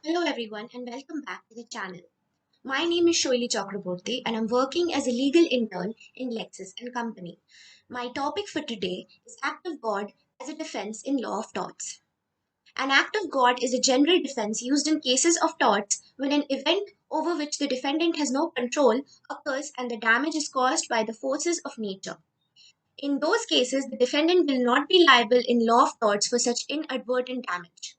Hello everyone and welcome back to the channel. My name is Shoily Chakraborty and I'm working as a legal intern in LEXIS and Company. My topic for today is Act of God as a defense in law of torts. An act of God is a general defense used in cases of torts when an event over which the defendant has no control occurs and the damage is caused by the forces of nature. In those cases, the defendant will not be liable in law of torts for such inadvertent damage.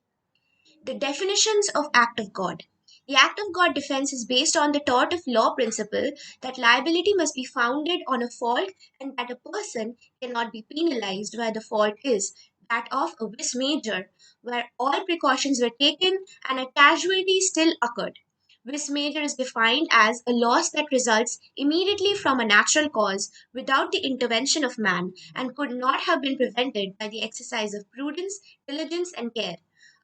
The definitions of act of God. The act of God defense is based on the tort of law principle that liability must be founded on a fault and that a person cannot be penalized where the fault is that of a vis major, where all precautions were taken and a casualty still occurred. Vis major is defined as a loss that results immediately from a natural cause without the intervention of man and could not have been prevented by the exercise of prudence, diligence, and care.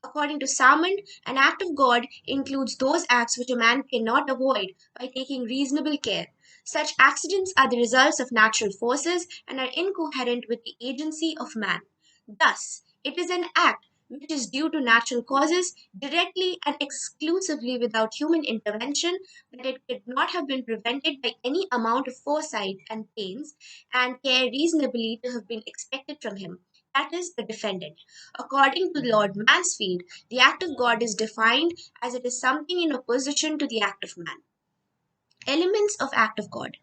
According to Salmond, an act of God includes those acts which a man cannot avoid by taking reasonable care. Such accidents are the results of natural forces and are incoherent with the agency of man. Thus, it is an act which is due to natural causes directly and exclusively without human intervention, that it could not have been prevented by any amount of foresight and pains and care reasonably to have been expected from him, that is, the defendant. According to Lord Mansfield, the act of God is defined as it is something in opposition to the act of man. Elements of act of God.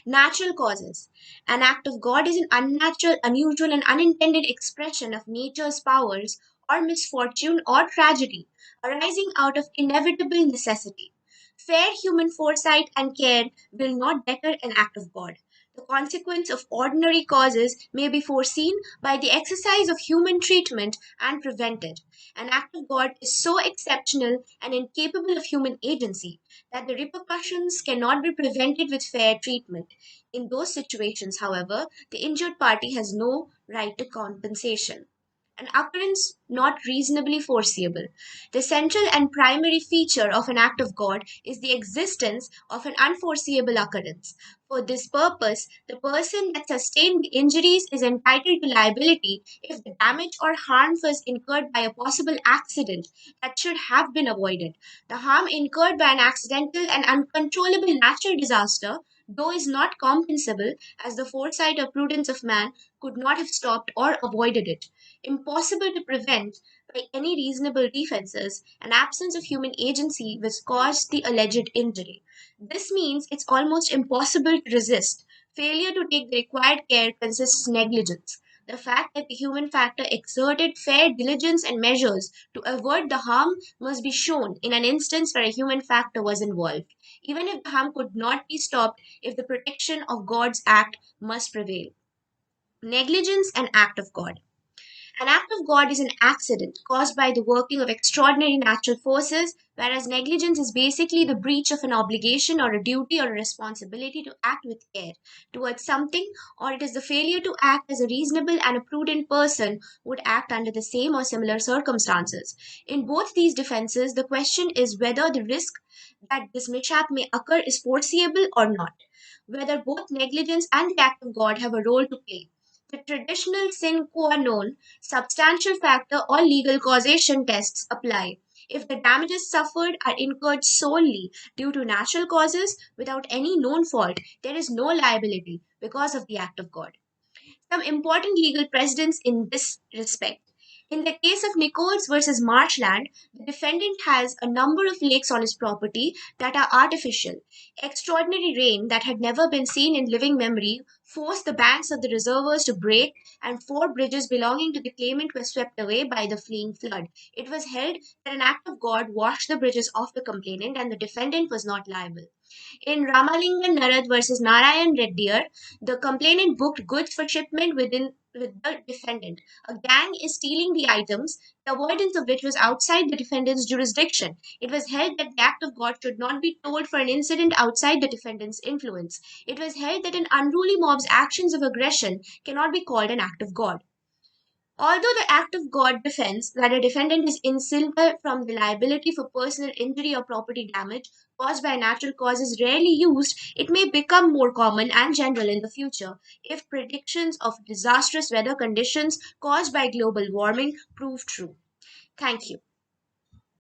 Natural causes. An act of God is an unnatural, unusual, and unintended expression of nature's powers or misfortune or tragedy arising out of inevitable necessity. Fair human foresight and care will not deter an act of God. The consequence of ordinary causes may be foreseen by the exercise of human treatment and prevented. An act of God is so exceptional and incapable of human agency that the repercussions cannot be prevented with fair treatment. In those situations, however, the injured party has no right to compensation. An occurrence not reasonably foreseeable. The central and primary feature of an act of God is the existence of an unforeseeable occurrence. For this purpose, the person that sustained the injuries is entitled to liability if the damage or harm was incurred by a possible accident that should have been avoided. The harm incurred by an accidental and uncontrollable natural disaster, though is not compensable, as the foresight or prudence of man could not have stopped or avoided it. Impossible to prevent by any reasonable defenses, an absence of human agency which caused the alleged injury. This means it's almost impossible to resist. Failure to take the required care consists negligence. The fact that the human factor exerted fair diligence and measures to avert the harm must be shown in an instance where a human factor was involved, even if the harm could not be stopped if the protection of God's act must prevail. Negligence and act of God. An act of God is an accident caused by the working of extraordinary natural forces, whereas negligence is basically the breach of an obligation or a duty or a responsibility to act with care towards something, or it is the failure to act as a reasonable and a prudent person would act under the same or similar circumstances. In both these defenses, the question is whether the risk that this mishap may occur is foreseeable or not, whether both negligence and the act of God have a role to play. The traditional sine qua non, substantial factor, or legal causation tests apply. If the damages suffered are incurred solely due to natural causes without any known fault, there is no liability because of the act of God. Some important legal precedents in this respect. In the case of Nichols versus Marshland, the defendant has a number of lakes on his property that are artificial. Extraordinary rain that had never been seen in living memory forced the banks of the reservoirs to break, and four bridges belonging to the claimant were swept away by the fleeing flood. It was held that an act of God washed the bridges off the complainant and the defendant was not liable. In Ramalingan Narad versus Narayan Reddyar, the complainant booked goods for shipment with the defendant. A gang is stealing the items, the avoidance of which was outside the defendant's jurisdiction. It was held that the act of God should not be told for an incident outside the defendant's influence. It was held that an unruly mob's actions of aggression cannot be called an act of God. Although the act of God defends that a defendant is insulted from the liability for personal injury or property damage caused by natural causes rarely used, it may become more common and general in the future if predictions of disastrous weather conditions caused by global warming prove true. Thank you.